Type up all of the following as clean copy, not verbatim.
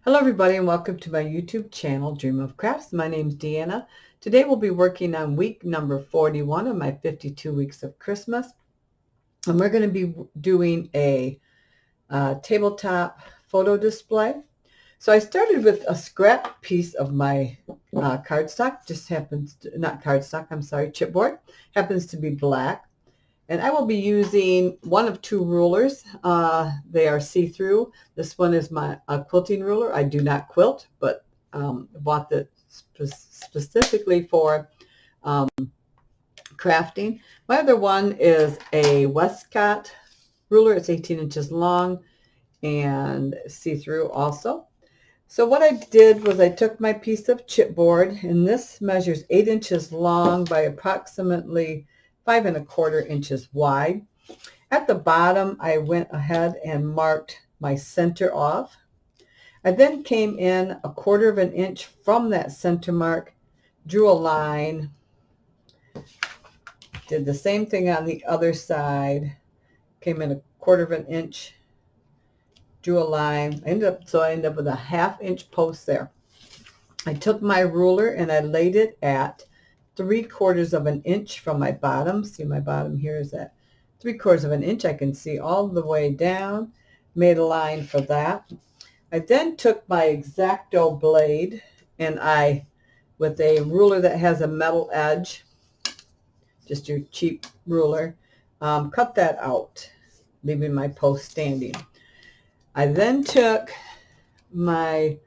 Hello everybody and welcome to my YouTube channel, Dream of Crafts. My name is Deanna. Today we'll be working on week number 41 of my 52 weeks of Christmas. And we're going to be doing a tabletop photo display. So I started with a scrap piece of my cardstock, just happens to, not cardstock, I'm sorry, chipboard, happens to be black. And I will be using one of two rulers. They are see-through. This one is my quilting ruler. I do not quilt, but bought it specifically for crafting. My other one is a Westcott ruler. It's 18 inches long and see-through also. So what I did was I took my piece of chipboard, and this measures 8 inches long by approximately 5 1/4 inches wide. At the bottom, I went ahead and marked my center off. I then came in 1/4 inch from that center mark, drew a line, did the same thing on the other side, came in 1/4 inch, drew a line. I ended up with a 1/2 inch post there. I took my ruler and I laid it at 3/4 inch from my bottom. See, my bottom here is at 3/4 inch. I can see all the way down. Made a line for that. I then took my X-Acto blade and I, with a ruler that has a metal edge, just your cheap ruler, cut that out, leaving my post standing. I then took my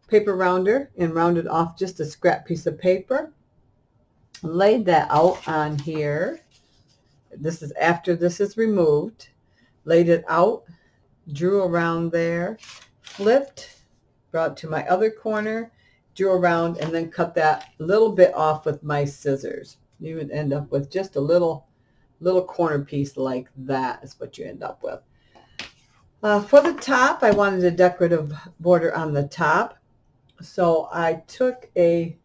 paper rounder and rounded off just a scrap piece of paper. Laid that out on here. This is after this is removed. Laid it out, drew around there, flipped, brought to my other corner, drew around, and then cut that little bit off with my scissors. You would end up with just a little corner piece like that is what you end up with. For the top, I wanted a decorative border on the top. So I took a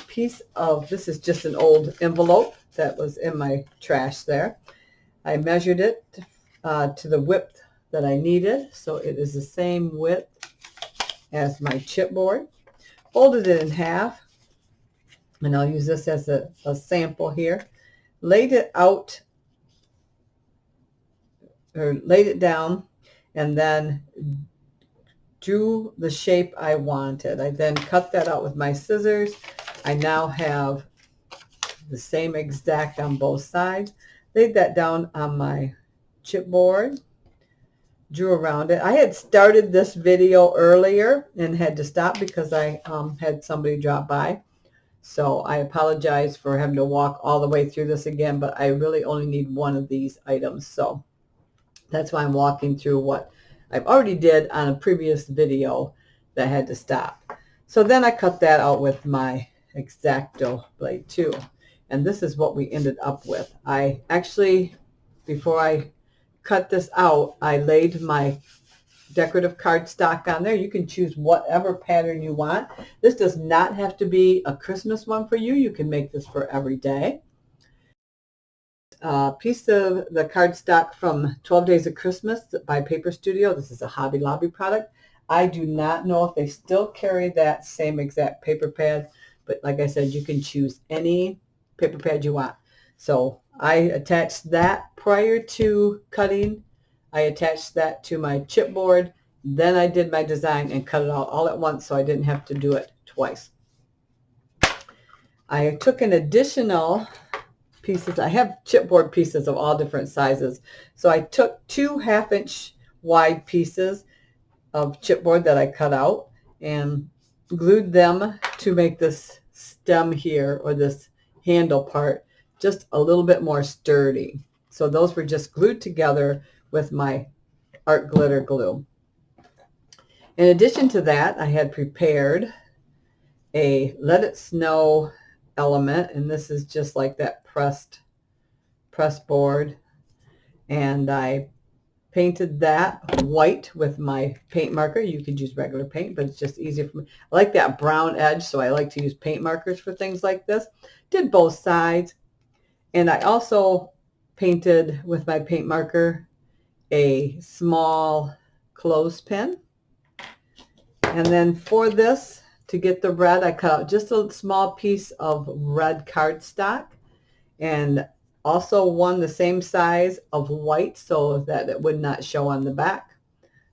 piece of, this is just an old envelope that was in my trash there. I measured it to the width that I needed, so it is the same width as my chipboard. Folded it in half, and I'll use this as a sample here. Laid it out, or laid it down, and then drew the shape I wanted. I then cut that out with my scissors. I now have the same exact on both sides. Laid that down on my chipboard, drew around it. I had started this video earlier and had to stop because I had somebody drop by. So I apologize for having to walk all the way through this again, but I really only need one of these items. So that's why I'm walking through what I've already did on a previous video that I had to stop. So then I cut that out with my X-Acto blade too. And this is what we ended up with. I actually, before I cut this out, I laid my decorative cardstock on there. You can choose whatever pattern you want. This does not have to be a Christmas one for you. You can make this for every day. Piece of the cardstock from 12 Days of Christmas by Paper Studio. This is a Hobby Lobby product. I do not know if they still carry that same exact paper pad, but like I said, you can choose any paper pad you want. So I attached that prior to cutting. I attached that to my chipboard. Then I did my design and cut it out all at once so I didn't have to do it twice. I took an additional pieces. I have chipboard pieces of all different sizes. So I took 2 1/2 inch wide pieces of chipboard that I cut out and glued them to make this stem here, or this handle part, just a little bit more sturdy. So those were just glued together with my art glitter glue. In addition to that, I had prepared a Let It Snow element, and this is just like that press board, and I painted that white with my paint marker. You could use regular paint, but it's just easier for me. I like that brown edge, so I like to use paint markers for things like this. Did both sides, and I also painted with my paint marker a small clothespin. And then for this, to get the red, I cut out just a small piece of red cardstock, and also one the same size of white so that it would not show on the back.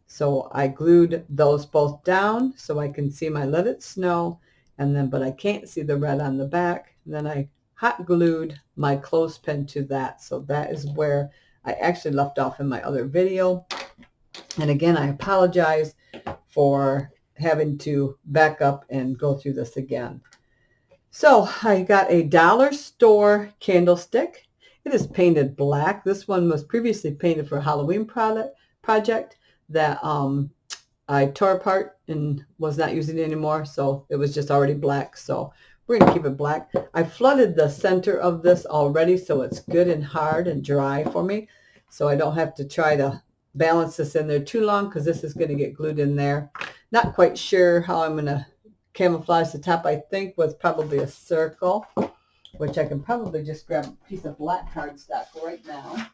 So I glued those both down so I can see my Let It Snow, and then, but I can't see the red on the back. And then I hot glued my clothespin to that. So that is where I actually left off in my other video. And again, I apologize for having to back up and go through this again. So I got a dollar store candlestick. It is painted black. This one was previously painted for a Halloween project that I tore apart and was not using it anymore. So it was just already black. So we're going to keep it black. I flooded the center of this already, so it's good and hard and dry for me. So I don't have to try to balance this in there too long because this is going to get glued in there. Not quite sure how I'm going to camouflage the top. I think with probably a circle, which I can probably just grab a piece of black cardstock right now.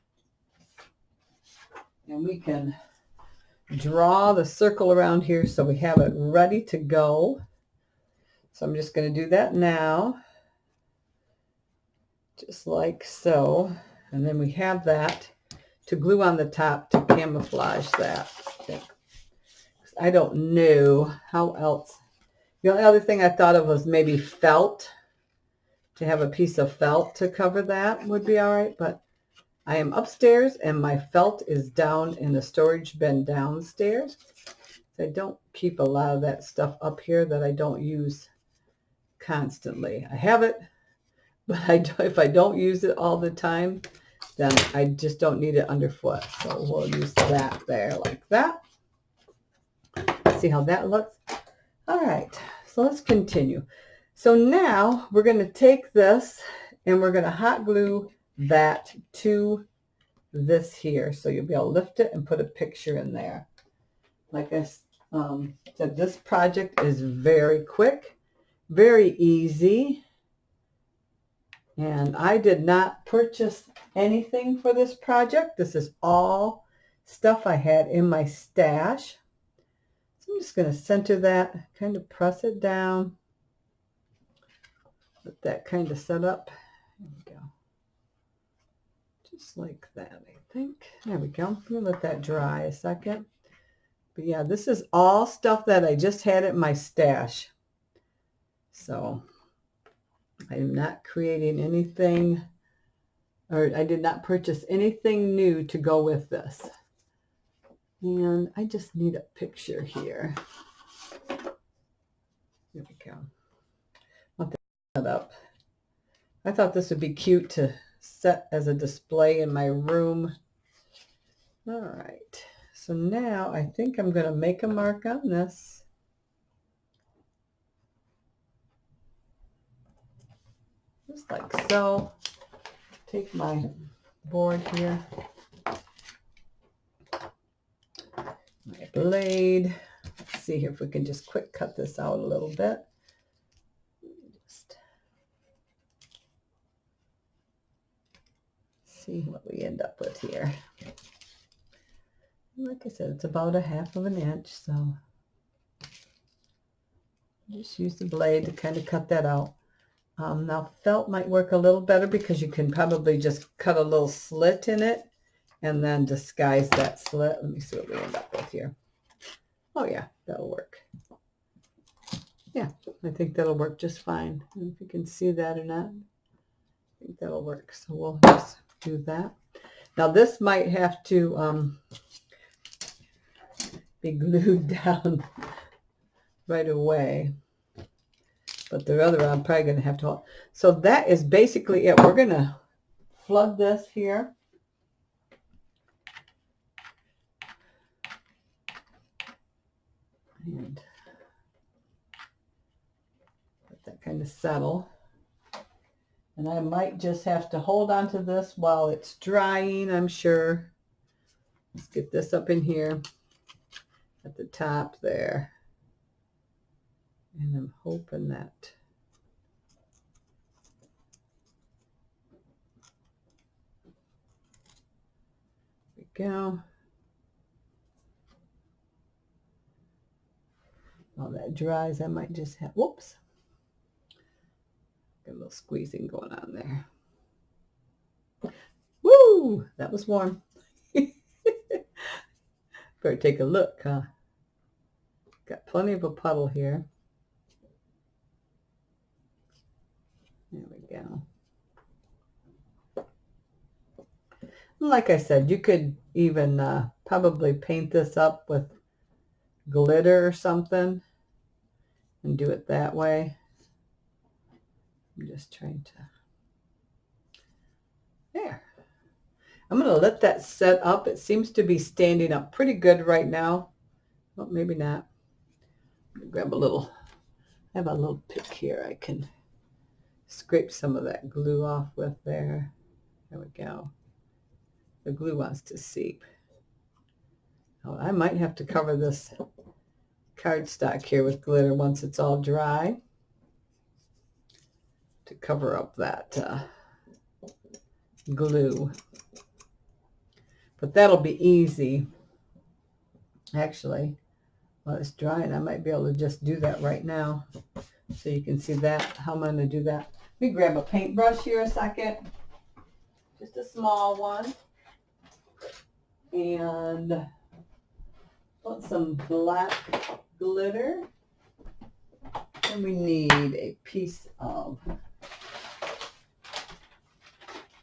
And we can draw the circle around here so we have it ready to go. So I'm just going to do that now, just like so. And then we have that to glue on the top to camouflage that. I don't know how else. The only other thing I thought of was maybe felt, to have a piece of felt to cover that would be all right. But I am upstairs and my felt is down in the storage bin downstairs. I don't keep a lot of that stuff up here that I don't use constantly. I have it, but if I don't use it all the time, then I just don't need it underfoot. So we'll use that there like that. See how that looks? All right, so let's continue. So now we're going to take this and we're going to hot glue that to this here. So you'll be able to lift it and put a picture in there. Like I said, this project is very quick, very easy. And I did not purchase anything for this project. This is all stuff I had in my stash. So I'm just going to center that, kind of press it down. Let that kind of set up. There we go. Just like that, I think. There we go. I'm going to let that dry a second. But yeah, this is all stuff that I just had in my stash. So I am not creating anything, or I did not purchase anything new to go with this. And I just need a picture here. There we go. I'll put that up. I thought this would be cute to set as a display in my room. All right. So now I think I'm going to make a mark on this. Just like so. Take my board here. My blade. Let's see here if we can just quick cut this out a little bit. Just see what we end up with here. Like I said, it's about 1/2 inch, so just use the blade to kind of cut that out. Now felt might work a little better because you can probably just cut a little slit in it and then disguise that slit. Let me see what we end up with here. Oh yeah, that'll work. Yeah, I think that'll work just fine. I don't know if you can see that or not. I think that'll work. So we'll just do that. Now this might have to be glued down right away. But the other I'm probably going to have to. So that is basically it. We're going to flood this here. And let that kind of settle. And I might just have to hold on to this while it's drying, I'm sure. Let's get this up in here at the top there. And I'm hoping that there we go. While that dries, I might just have, whoops, got a little squeezing going on there. Woo! That was warm. Better take a look, huh? Got plenty of a puddle here. There we go. Like I said, you could even probably paint this up with glitter or something and do it that way. I'm just trying to, there. I'm going to let that set up. It seems to be standing up pretty good right now. Well, maybe not. Grab a little, I have a little pick here I can scrape some of that glue off with there. There we go. The glue wants to seep. Oh, I might have to cover this cardstock here with glitter once it's all dry to cover up that glue. But that'll be easy. Actually, while it's drying, I might be able to just do that right now. So you can see that, how I'm going to do that. Let me grab a paintbrush here a second. Just a small one. And put some black glitter. And we need a piece of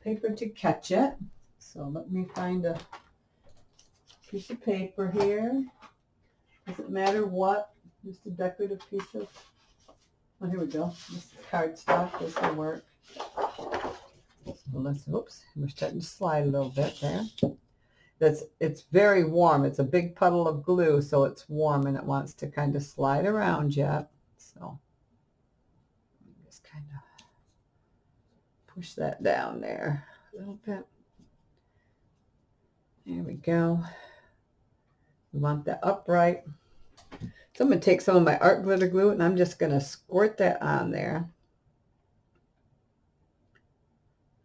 paper to catch it. So let me find a piece of paper here. Doesn't matter what, just a decorative piece of, oh, here we go. This is cardstock, this will work. So let's, oops, we're starting to slide a little bit there. It's very warm. It's a big puddle of glue, so it's warm and it wants to kind of slide around yet. So just kind of push that down there a little bit. There we go. We want that upright. So I'm going to take some of my art glitter glue and I'm just going to squirt that on there.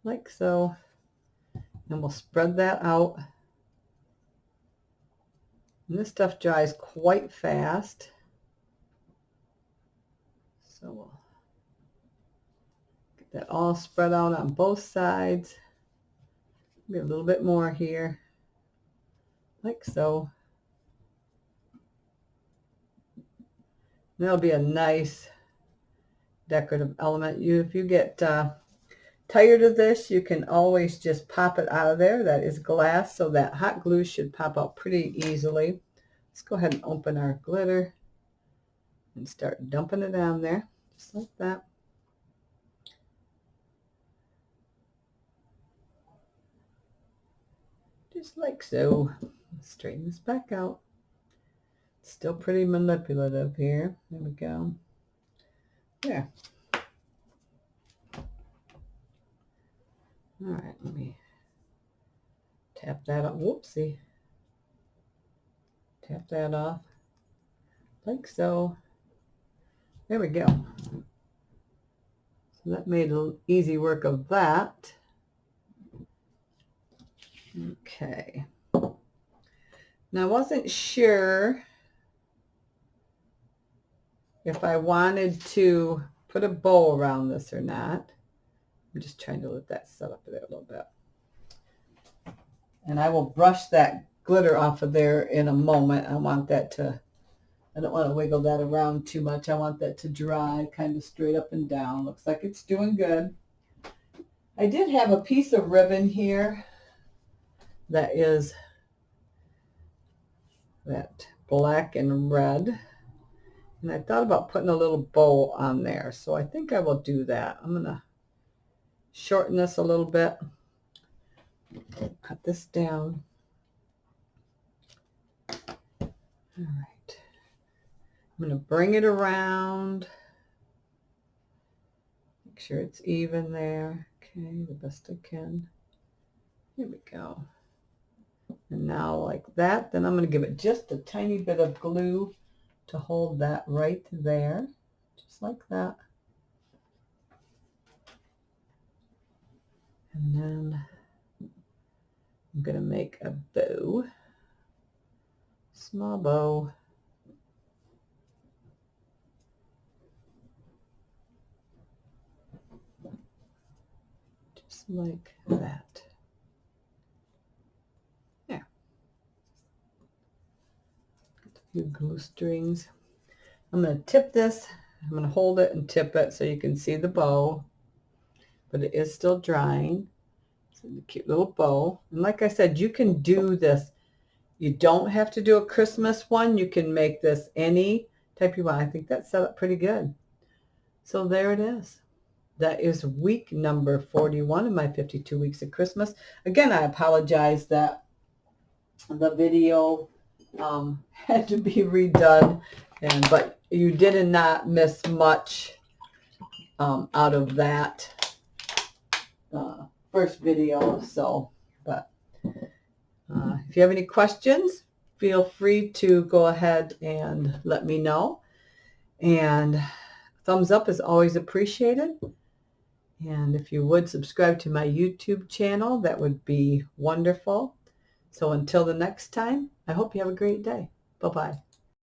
Like so. And we'll spread that out. And this stuff dries quite fast. So we'll get that all spread out on both sides. Maybe a little bit more here. Like so. That'll be a nice decorative element. If you get tired of this, you can always just pop it out of there. That is glass, so that hot glue should pop out pretty easily. Let's go ahead and open our glitter and start dumping it down there, just like that. Just like so. Straighten this back out. Still pretty manipulative here. There we go. There. All right, let me tap that off. Whoopsie. Tap that off like so. There we go. So that made easy work of that. Okay. Now I wasn't sure if I wanted to put a bow around this or not. I'm just trying to let that set up there a little bit. And I will brush that glitter off of there in a moment. I want that to, I don't want to wiggle that around too much. I want that to dry kind of straight up and down. Looks like it's doing good. I did have a piece of ribbon here that is that black and red. And I thought about putting a little bow on there. So I think I will do that. I'm going to shorten this a little bit. Cut this down. All right. I'm going to bring it around. Make sure it's even there. Okay, the best I can. Here we go. And now like that, then I'm going to give it just a tiny bit of glue to hold that right there. Just like that. And then I'm going to make a bow. Small bow. like that. There. A few glue strings. I'm going to tip this. I'm going to hold it and tip it so you can see the bow, but it is still drying. It's a cute little bow. And like I said, you can do this. You don't have to do a Christmas one. You can make this any type you want. I think that set up pretty good. So there it is. That is week number 41 of my 52 weeks of Christmas. Again, I apologize that the video had to be redone, but you did not miss much out of that first video. So, but if you have any questions, feel free to go ahead and let me know. And thumbs up is always appreciated. And if you would subscribe to my YouTube channel, that would be wonderful. So until the next time, I hope you have a great day. Bye-bye.